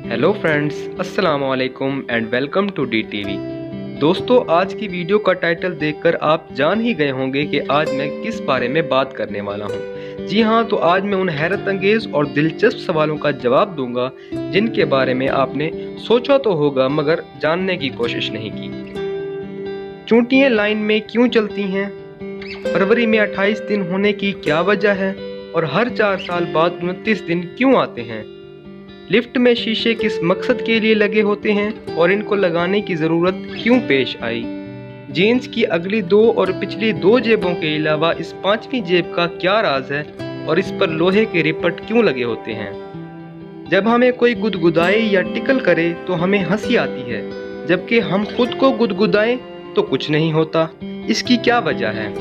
Hello friends, अस्सलाम वालेकुम and welcome to DTV। दोस्तों, आज की वीडियो का टाइटल देखकर आप जान ही गए होंगे कि आज मैं किस बारे में बात करने वाला हूं। जी हां, तो आज मैं उन हैरत अंगेज और दिलचस्प सवालों का जवाब दूंगा जिनके बारे में आपने सोचा तो होगा मगर जानने की कोशिश नहीं की। चूंटियां लाइन में क्यों चलती हैं? फरवरी में 28 दिन होने की क्या वजह है? और हर 4 साल बाद 29 दिन क्यों आते हैं? लिफ्ट में शीशे किस मकसद के लिए लगे होते हैं और इनको लगाने की ज़रूरत क्यों पेश आई? जीन्स की अगली 2 और पिछली 2 जेबों के अलावा इस 5वीं जेब का क्या राज है और इस पर लोहे के रिपट क्यों लगे होते हैं? जब हमें कोई गुदगुदाए या टिकल करे तो हमें हंसी आती है, जबकि हम खुद को गुदगुदाएं तो कुछ नहीं होता। इसकी क्या वजह है?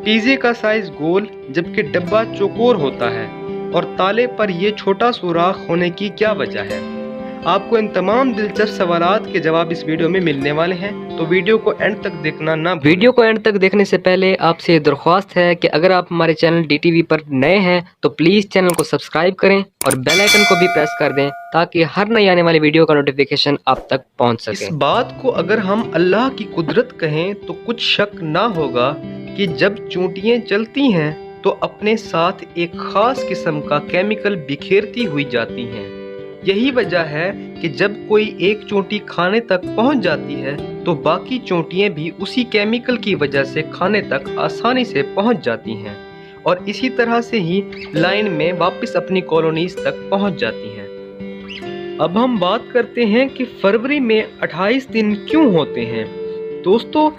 पिज़्ज़े का साइज गोल जबकि डब्बा चौकोर होता है और ताले पर ये छोटा सुराख होने की क्या वजह है? आपको इन तमाम दिलचस्प सवालात के जवाब इस वीडियो में मिलने वाले हैं, तो वीडियो को एंड तक देखना ना। वीडियो को एंड तक देखने से पहले आपसे दरख्वास्त है कि अगर आप हमारे चैनल DTV पर नए हैं तो प्लीज़ चैनल को सब्सक्राइब करें और बेल आइकन को भी प्रेस कर दें ताकि हर नई आने वाली वीडियो का नोटिफिकेशन आप तक पहुंच सके। इस बात को अगर हम अल्लाह की कुदरत कहें तो कुछ शक ना होगा कि जब चूंटियां चलती हैं तो अपने साथ एक खास किस्म का केमिकल बिखेरती हुई जाती हैं। यही वजह है कि जब कोई एक चोटी खाने तक पहुंच जाती है तो बाकी चोटियां भी उसी केमिकल की वजह से खाने तक आसानी से पहुंच जाती हैं और इसी तरह से ही लाइन में वापस अपनी कॉलोनीज तक पहुंच जाती हैं। अब हम बात करते हैं कि फरवरी में 28 दिन क्यों होते हैं। दोस्तों,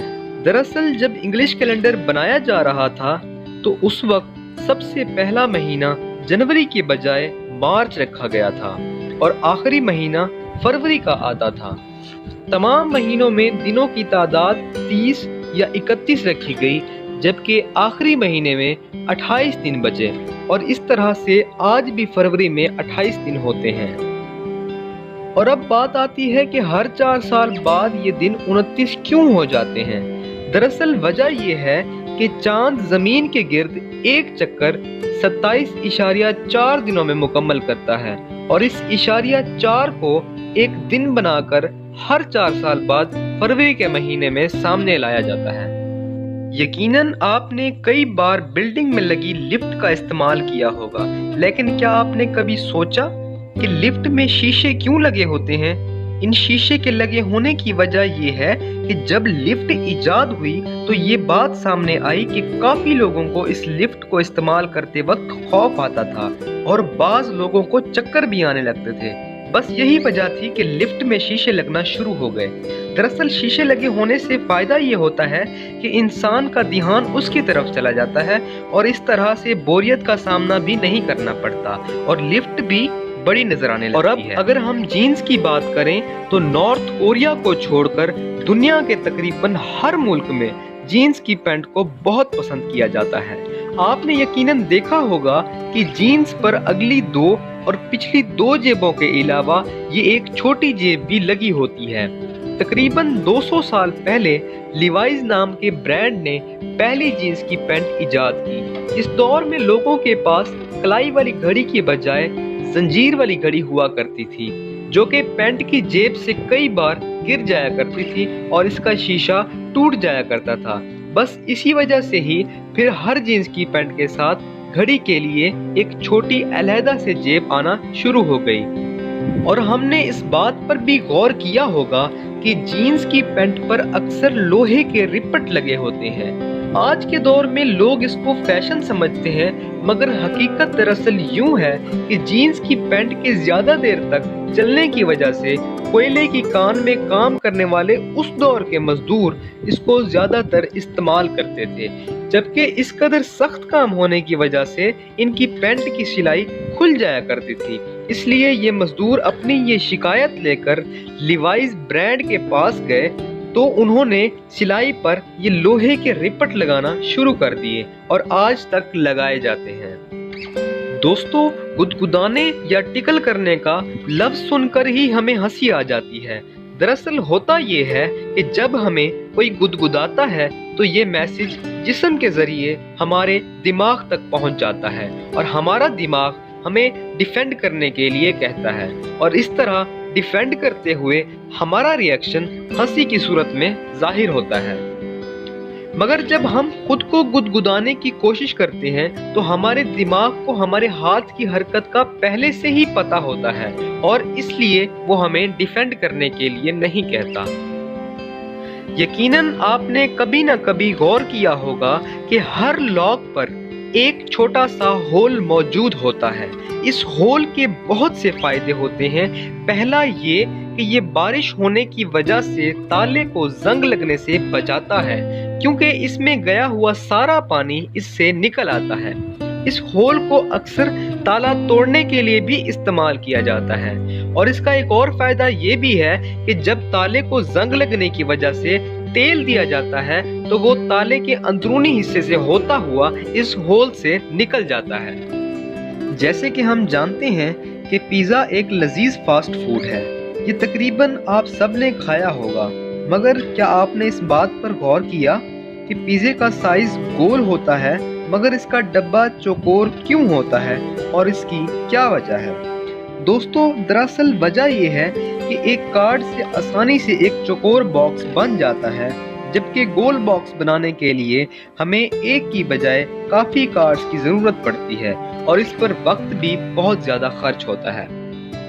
दरअसल जब इंग्लिश कैलेंडर बनाया जा रहा था तो उस वक्त सबसे पहला महीना जनवरी के बजाय मार्च रखा गया था और आखिरी महीना फरवरी का आता था। तमाम महीनों में दिनों की तादाद 30 या 31 रखी गई, जबकि आखिरी महीने में 28 दिन बचे और इस तरह से आज भी फरवरी में 28 दिन होते हैं। और अब बात आती है कि हर 4 साल बाद ये दिन 29 क्यों हो जाते हैं। दरअसल वजह यह है कि चांद जमीन के गिर्द एक चक्कर 27.4 दिनों में मुकम्मल करता है और इस इशारिया 4 को एक दिन बनाकर हर 4 साल बाद फरवरी के महीने में सामने लाया जाता है। यकीनन आपने कई बार बिल्डिंग में लगी लिफ्ट का इस्तेमाल किया होगा, लेकिन क्या आपने कभी सोचा कि लिफ्ट में शीशे क्यों लगे होते हैं? इन शीशे के लगे होने की वजह यह है कि जब लिफ्ट इजाद हुई तो ये बात सामने आई कि काफी लोगों को इस लिफ्ट को इस्तेमाल करते वक्त खौफ आता था और बाज लोगों को चक्कर भी आने लगते थे। बस यही वजह थी कि लिफ्ट में शीशे लगना शुरू हो गए। दरअसल शीशे लगे होने से फायदा ये होता है कि इंसान का ध्यान उसकी तरफ चला जाता है और इस तरह से बोरियत का सामना भी नहीं करना पड़ता और लिफ्ट भी बड़ी नजर आने लगती है। और अब अगर हम जीन्स की बात करें तो नॉर्थ कोरिया को छोड़कर दुनिया के तकरीबन हर मुल्क में जीन्स की पैंट को बहुत पसंद किया जाता है। आपने यकीनन देखा होगा कि जीन्स पर अगली 2 और पिछली 2 जेबों के अलावा ये एक छोटी जेब भी लगी होती है। तकरीबन 200 साल पहले लिवाइज नाम के ब्रांड ने पहली जीन्स की पैंट इजाद की। इस दौर में लोगों के पास कलाई वाली घड़ी के बजाय जंजीर वाली घड़ी हुआ करती थी, जो कि पैंट की जेब से कई बार गिर जाया करती थी और इसका शीशा टूट जाया करता था। बस इसी वजह से ही फिर हर जीन्स की पैंट के साथ घड़ी के लिए एक छोटी अलहदा से जेब आना शुरू हो गई। और हमने इस बात पर भी गौर किया होगा कि जीन्स की पैंट पर अक्सर लोहे के रिपट लगे होते हैं। आज के दौर में लोग इसको फैशन समझते हैं, मगर हकीकत दरअसल यूं है कि जीन्स की पैंट के ज्यादा देर तक चलने की वजह से कोयले की कान में काम करने वाले उस दौर के मजदूर इसको ज्यादातर इस्तेमाल करते थे, जबकि इस कदर सख्त काम होने की वजह से इनकी पैंट की सिलाई खुल जाया करती थी। इसलिए ये मजदूर अपनी ये शिकायत लेकर लिवाइज ब्रांड के पास गए तो उन्होंने सिलाई पर ये लोहे के रिपट लगाना शुरू कर दिए और आज तक लगाए जाते हैं। दोस्तों, गुदगुदाने या टिकल करने का लफ्ज सुनकर ही हमें हंसी आ जाती है। दरअसल होता ये है कि जब हमें कोई गुदगुदाता है तो ये मैसेज जिस्म के जरिए हमारे दिमाग तक पहुंच जाता है और हमारा दिमाग हमें डिफेंड करने के लिए कहता है और इस तरह डिफेंड करते हुए हमारा रिएक्शन हंसी की सूरत में जाहिर होता है। मगर जब हम खुद को गुदगुदाने की कोशिश करते हैं तो हमारे दिमाग को हमारे हाथ की हरकत का पहले से ही पता होता है और इसलिए वो हमें डिफेंड करने के लिए नहीं कहता। यकीनन आपने कभी ना कभी गौर किया होगा कि हर लॉक पर एक छोटा सा होल मौजूद होता है। इस होल के बहुत से फायदे होते हैं। पहला ये कि ये बारिश होने की वजह से ताले को जंग लगने से बचाता है, क्योंकि इसमें गया हुआ सारा पानी इससे निकल आता है। इस होल को अक्सर ताला तोड़ने के लिए भी इस्तेमाल किया जाता है और इसका एक और फायदा ये भी है कि जब ताले को जंग लगने की वजह से तेल दिया जाता है तो वो ताले के अंदरूनी हिस्से से होता हुआ इस होल से निकल जाता है। जैसे कि हम जानते हैं कि पिज़्ज़ा एक लजीज फास्ट फूड है। ये तकरीबन आप सब ने खाया होगा, मगर क्या आपने इस बात पर गौर किया कि पिज़्ज़े का साइज गोल होता है मगर इसका डब्बा चौकोर क्यों होता है और इसकी क्या वजह है? दोस्तों, दरअसल वजह यह है कि एक कार्ड से आसानी से एक चौकोर बॉक्स बन जाता है, जबकि गोल बॉक्स बनाने के लिए हमें एक की बजाय काफ़ी कार्ड्स की ज़रूरत पड़ती है और इस पर वक्त भी बहुत ज़्यादा खर्च होता है।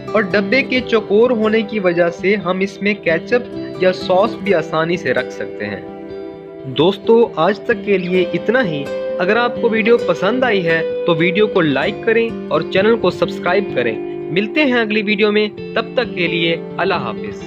और डब्बे के चौकोर होने की वजह से हम इसमें केचप या सॉस भी आसानी से रख सकते हैं। दोस्तों, आज तक के लिए इतना ही। अगर आपको वीडियो पसंद आई है तो वीडियो को लाइक करें और चैनल को सब्सक्राइब करें। मिलते हैं अगली वीडियो में, तब तक के लिए अल्लाह हाफिज।